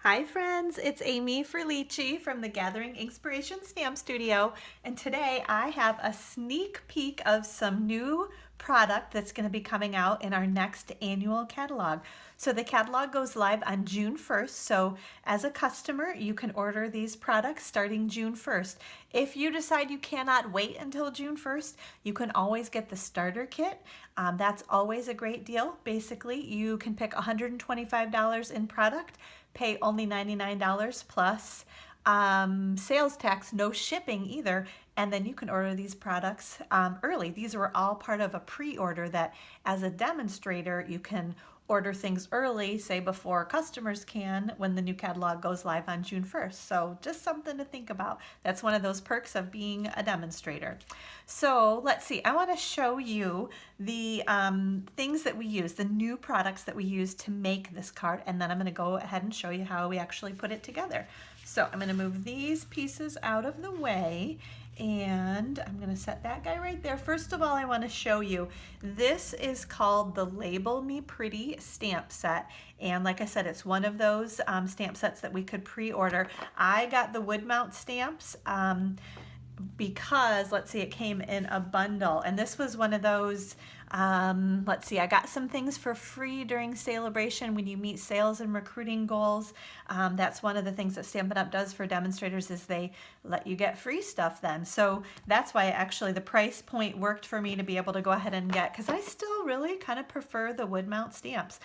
Hi friends, it's Amy Frillici from the Gathering Inkspiration Stamp Studio, and today I have a sneak peek of some new product that's going to be coming out in our next annual catalog. So the catalog goes live on June 1st, so as a customer you can order these products starting June 1st. If you decide you cannot wait until June 1st, you can always get the starter kit. That's always a great deal. Basically, you can pick $125 in product, pay only $99 plus sales tax, no shipping either, and then you can order these products early. These were all part of a pre-order that as a demonstrator you can order things early, say before customers can, when the new catalog goes live on June 1st. So just something to think about. That's one of those perks of being a demonstrator. So let's see, I want to show you the things that we use, the new products that we use to make this card, and then I'm going to go ahead and show you how we actually put it together. So I'm going to move these pieces out of the way, and I'm going to set that guy right there. First of all, I want to show you, this is called the Label Me Pretty stamp set, and like I said, it's one of those stamp sets that we could pre-order. I got the wood mount stamps because, let's see, it came in a bundle, and this was one of those, let's see, I got some things for free during Celebration when you meet sales and recruiting goals. That's one of the things that Stampin' Up! Does for demonstrators, is they let you get free stuff then. So that's why actually the price point worked for me to be able to go ahead and get, because I still really kind of prefer the wood mount stamps.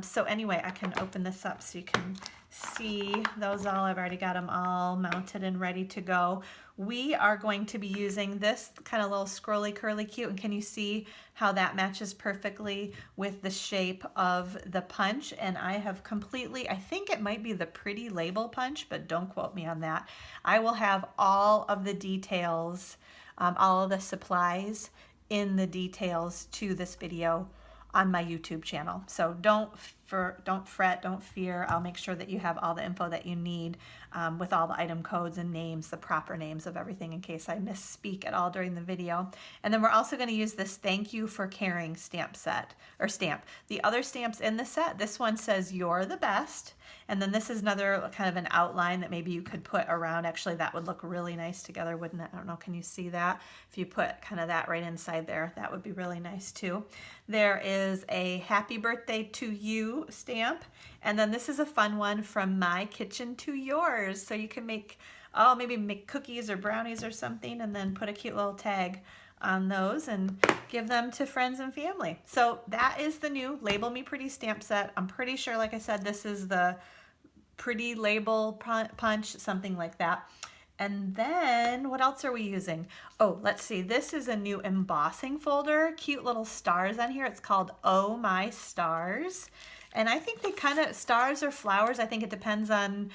So anyway, I can open this up so you can see those all. I've already got them all mounted and ready to go. We are going to be using this kind of little scrolly curly cute, and can you see how that matches perfectly with the shape of the punch? And I have completely, I think it might be the Pretty Label punch, but don't quote me on that. I will have all of the details, all of the supplies in the details to this video on my YouTube channel. So don't fret, don't fear. I'll make sure that you have all the info that you need with all the item codes and names, the proper names of everything, in case I misspeak at all during the video. And then we're also going to use this Thank You for Caring stamp set, or stamp. The other stamps in the set, this one says You're the Best. And then this is another kind of an outline that maybe you could put around. Actually, that would look really nice together, wouldn't it? I don't know, can you see that? If you put kind of that right inside there, that would be really nice too. There is a Happy Birthday to You stamp. And then this is a fun one, From My Kitchen to Yours. So you can make, oh, maybe make cookies or brownies or something, and then put a cute little tag on those and give them to friends and family. So that is the new Label Me Pretty stamp set. I'm pretty sure, like I said, this is the Pretty Label punch, something like that. And then what else are we using? Oh, let's see. This is a new embossing folder. Cute little stars on here. It's called Oh My Stars. And I think they kind of, stars or flowers, I think it depends on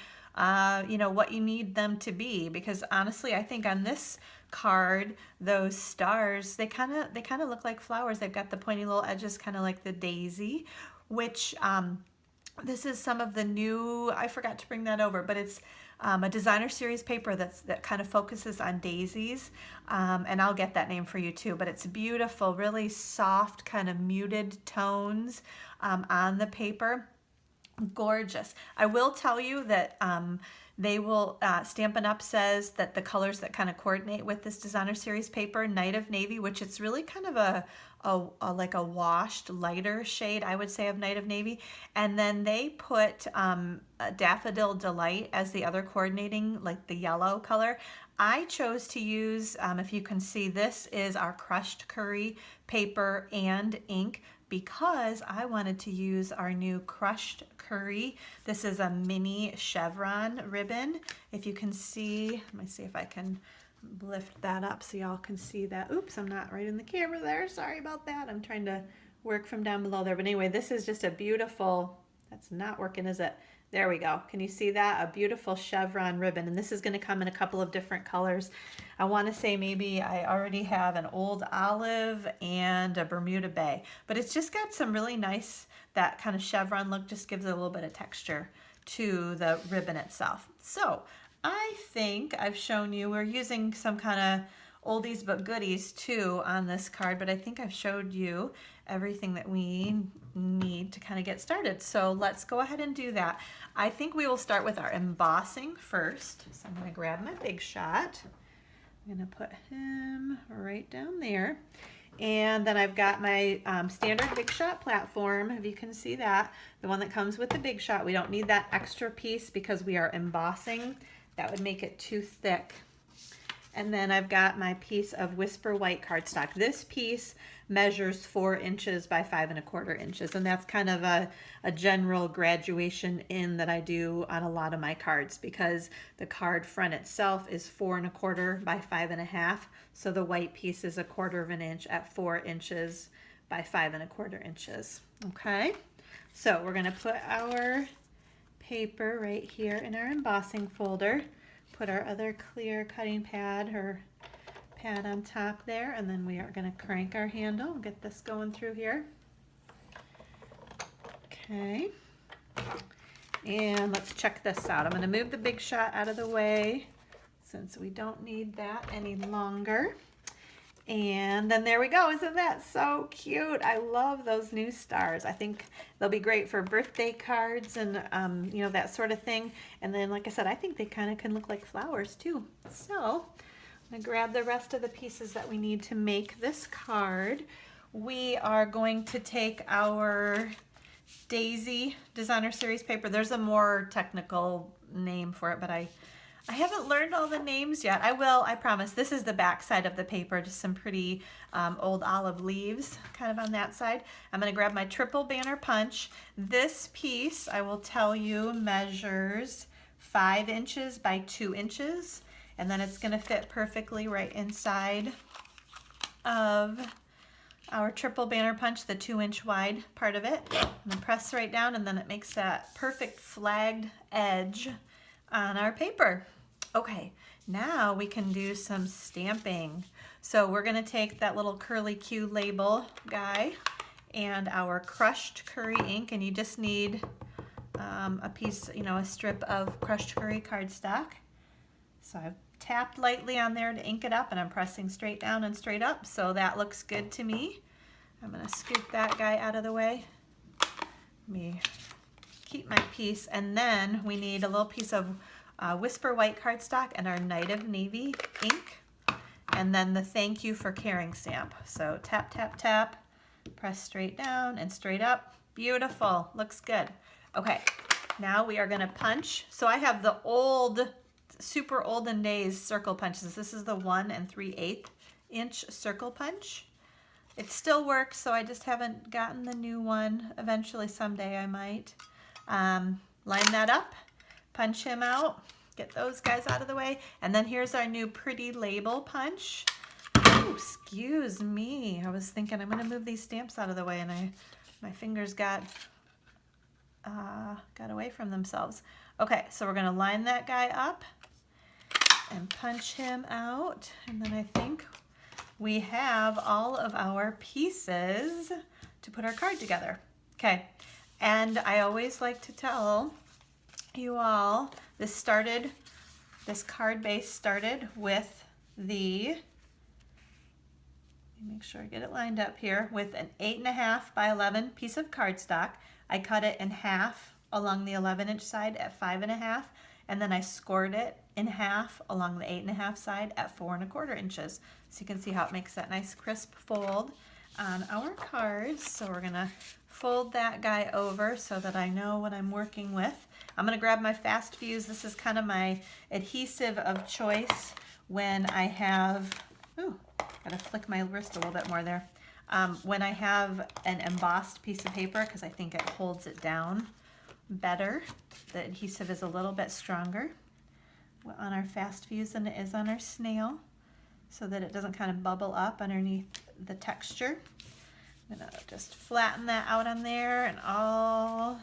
you know, what you need them to be, because honestly I think on this card those stars, they kind of look like flowers. They've got the pointy little edges, kind of like the daisy, which this is some of the new, I forgot to bring that over, but it's a designer series paper that kind of focuses on daisies, and I'll get that name for you too, but it's beautiful, really soft kind of muted tones on the paper. Gorgeous. I will tell you that they will, Stampin' Up! Says that the colors that kind of coordinate with this designer series paper, Night of Navy, which it's really kind of a like a washed lighter shade, I would say, of Night of Navy, and then they put Daffodil Delight as the other coordinating, like the yellow color. I chose to use, if you can see, this is our crushed curry paper and ink, because I wanted to use our new crushed curry. This is a mini chevron ribbon. If you can see, let me see if I can lift that up so y'all can see that. Oops, I'm not right in the camera there. Sorry about that. I'm trying to work from down below there. But anyway, this is just a beautiful, that's not working, is it? There we go. Can you see that? A beautiful chevron ribbon. And this is going to come in a couple of different colors. I want to say maybe I already have an old olive and a Bermuda Bay. But it's just got some really nice, that kind of chevron look just gives it a little bit of texture to the ribbon itself. So I think I've shown you, we're using some kind of oldies but goodies too on this card, but I think I've showed you everything that we need to kind of get started. So let's go ahead and do that. I think we will start with our embossing first. So I'm going to grab my Big Shot. I'm going to put him right down there. And then I've got my standard Big Shot platform, if you can see that, the one that comes with the Big Shot. We don't need that extra piece because we are embossing. That would make it too thick. And then I've got my piece of Whisper White cardstock. This piece measures 4 inches by 5 1/4 inches, and that's kind of a general graduation in that I do on a lot of my cards because the card front itself is 4 1/4 by 5 1/2, so the white piece is 1/4 inch at 4 inches by 5 1/4 inches. Okay, so we're going to put our paper right here in our embossing folder. Put our other clear cutting pad or pad on top there, and then we are going to crank our handle and get this going through here. Okay, and let's check this out. I'm going to move the Big Shot out of the way since we don't need that any longer. And then there we go. Isn't that so cute? I love those new stars. I think they'll be great for birthday cards and you know, that sort of thing. And then, like I said, I think they kind of can look like flowers too. So I'm going to grab the rest of the pieces that we need to make this card. We are going to take our Daisy Designer Series paper. There's a more technical name for it, but I haven't learned all the names yet. I will, I promise. This is the back side of the paper, just some pretty old olive leaves kind of on that side. I'm going to grab my triple banner punch. This piece, I will tell you, measures 5 inches by 2 inches, and then it's going to fit perfectly right inside of our triple banner punch, the 2-inch wide part of it. And then press right down, and then it makes that perfect flagged edge on our paper. Okay, now we can do some stamping. So we're going to take that little curly Q label guy and our crushed curry ink, and you just need a piece, you know, a strip of crushed curry cardstock. So I've tapped lightly on there to ink it up, and I'm pressing straight down and straight up, so that looks good to me. I'm going to scoop that guy out of the way. Let me keep my piece, and then we need a little piece of Whisper White cardstock and our Night of Navy ink, and then the Thank You for Caring stamp. So tap, tap, tap, press straight down and straight up. Beautiful, looks good. Okay, now we are gonna punch. So I have the old, super olden days circle punches. This is the 1 3/8 inch circle punch. It still works, so I just haven't gotten the new one. Eventually, someday I might. Line that up, punch him out, get those guys out of the way, and then here's our new pretty label punch. Oh, excuse me. I was thinking I'm gonna move these stamps out of the way, and my fingers got away from themselves. Okay, so we're gonna line that guy up and punch him out, and then I think we have all of our pieces to put our card together. Okay, and I always like to tell you all, this card base started with make sure I get it lined up here, with an 8.5 by 11 piece of cardstock. I cut it in half along the 11-inch side at 5 1/2, and then I scored it in half along the 8.5 side at 4 1/4 inches. So you can see how it makes that nice crisp fold on our cards. So we're gonna fold that guy over so that I know what I'm working with. I'm gonna grab my Fast Fuse. This is kind of my adhesive of choice when I have, ooh, gotta flick my wrist a little bit more there. When I have an embossed piece of paper, because I think it holds it down better. The adhesive is a little bit stronger on our Fast Fuse than it is on our snail, so that it doesn't kind of bubble up underneath the texture. I'm gonna just flatten that out on there, and all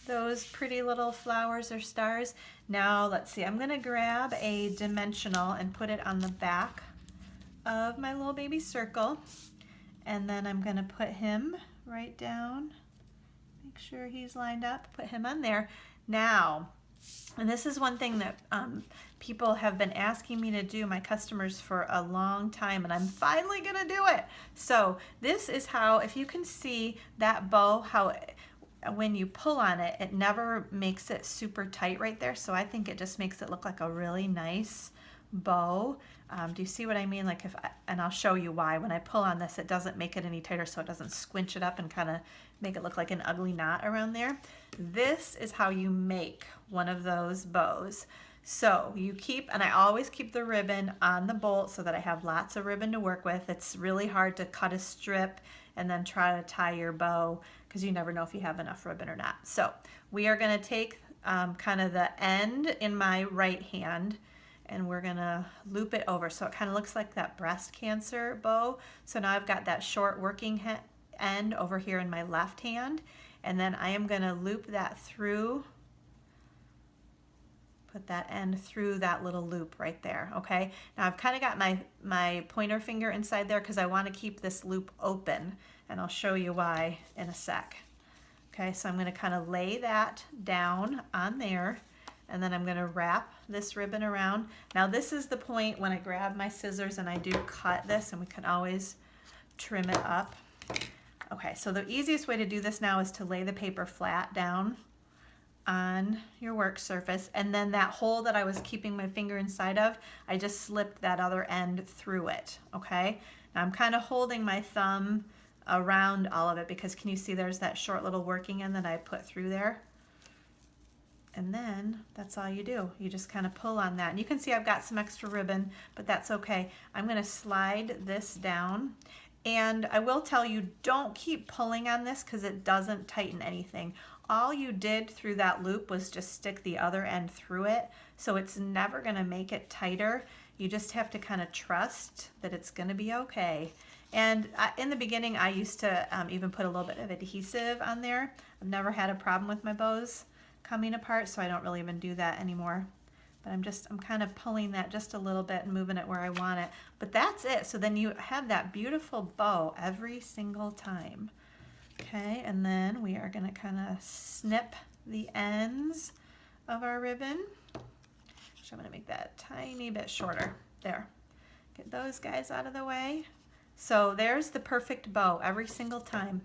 those pretty little flowers or stars. Now let's see, I'm gonna grab a dimensional and put it on the back of my little baby circle, and then I'm gonna put him right down, make sure he's lined up, put him on there. Now And this is one thing that people have been asking me to do, my customers, for a long time, and I'm finally gonna do it. So this is how, if you can see that bow, how when you pull on it, it never makes it super tight right there. So I think it just makes it look like a really nice bow. Do you see what I mean? Like and I'll show you why. When I pull on this, it doesn't make it any tighter, so it doesn't squinch it up and kind of make it look like an ugly knot around there. This is how you make one of those bows. So you keep, and I always keep the ribbon on the bolt so that I have lots of ribbon to work with. It's really hard to cut a strip and then try to tie your bow because you never know if you have enough ribbon or not. So we are going to take kind of the end in my right hand, and we're gonna loop it over so it kind of looks like that breast cancer bow. So now I've got that short working end over here in my left hand, and then I am gonna loop that through, put that end through that little loop right there, okay? Now I've kind of got my pointer finger inside there because I want to keep this loop open, and I'll show you why in a sec. Okay, so I'm gonna kind of lay that down on there, and then I'm going to wrap this ribbon around. Now this is the point when I grab my scissors and I do cut this, and we can always trim it up. Okay, so the easiest way to do this now is to lay the paper flat down on your work surface, and then that hole that I was keeping my finger inside of, I just slipped that other end through it, okay? Now I'm kind of holding my thumb around all of it because can you see there's that short little working end that I put through there? And then that's all you do. You just kind of pull on that. And you can see I've got some extra ribbon, but that's okay. I'm going to slide this down. And I will tell you, don't keep pulling on this because it doesn't tighten anything. All you did through that loop was just stick the other end through it. So it's never going to make it tighter. You just have to kind of trust that it's going to be okay. And in the beginning, I used to even put a little bit of adhesive on there. I've never had a problem with my bows coming apart, so I don't really even do that anymore. But I'm kind of pulling that just a little bit and moving it where I want it. But that's it. So then you have that beautiful bow every single time. Okay, and then we are going to kind of snip the ends of our ribbon. So I'm going to make that a tiny bit shorter. There. Get those guys out of the way. So there's the perfect bow every single time.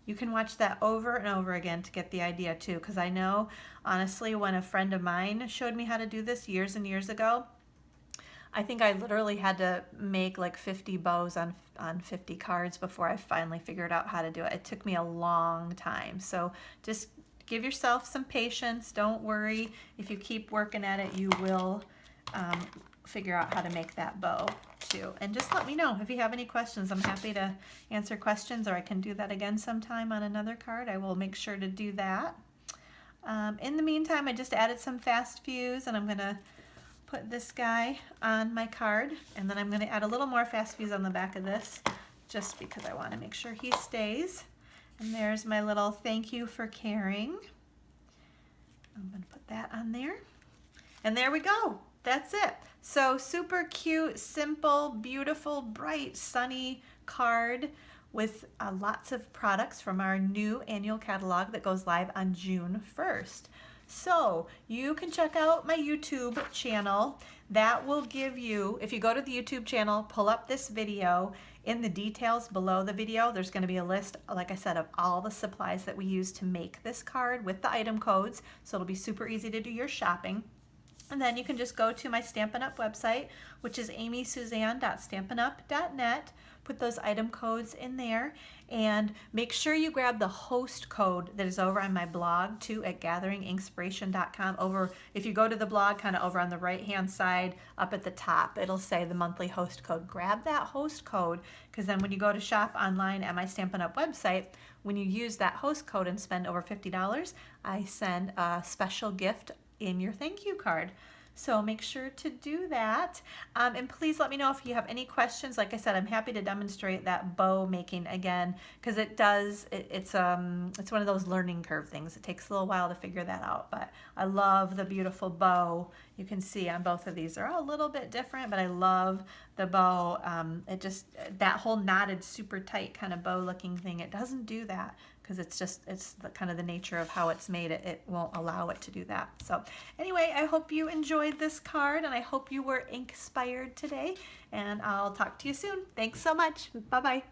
You can watch that over and over again to get the idea too, because I know, honestly, when a friend of mine showed me how to do this years and years ago, I think I literally had to make like 50 bows on 50 cards before I finally figured out how to do it. It took me a long time. So just give yourself some patience. Don't worry. If you keep working at it, you will figure out how to make that bow too. And just let me know if you have any questions. I'm happy to answer questions, or I can do that again sometime on another card. I will make sure to do that. In the meantime, I just added some fast fuse, and I'm going to put this guy on my card, and then I'm going to add a little more fast fuse on the back of this just because I want to make sure he stays. And there's my little thank you for caring. I'm going to put that on there. And there we go. That's it. So super cute, simple, beautiful, bright, sunny card with lots of products from our new annual catalog that goes live on June 1st. So you can check out my YouTube channel. That will give you, if you go to the YouTube channel, pull up this video, in the details below the video, there's going to be a list, like I said, of all the supplies that we use to make this card with the item codes. So it'll be super easy to do your shopping. And then you can just go to my Stampin' Up website, which is amysuzanne.stampinup.net. Put those item codes in there, and make sure you grab the host code that is over on my blog too at gatheringinkspiration.com. Over, if you go to the blog, kind of over on the right hand side up at the top, it'll say the monthly host code. Grab that host code, because then when you go to shop online at my Stampin' Up website, when you use that host code and spend over $50, I send a special gift in your thank you card. So make sure to do that. And please let me know if you have any questions. Like I said, I'm happy to demonstrate that bow making again, because it's one of those learning curve things. It takes a little while to figure that out, but I love the beautiful bow. You can see on both of these, they're all a little bit different, but I love the bow. That whole knotted, super tight kind of bow looking thing, it doesn't do that because it's kind of the nature of how it's made. It won't allow it to do that. So anyway, I hope you enjoyed this card, and I hope you were ink-spired today, and I'll talk to you soon. Thanks so much. Bye-bye.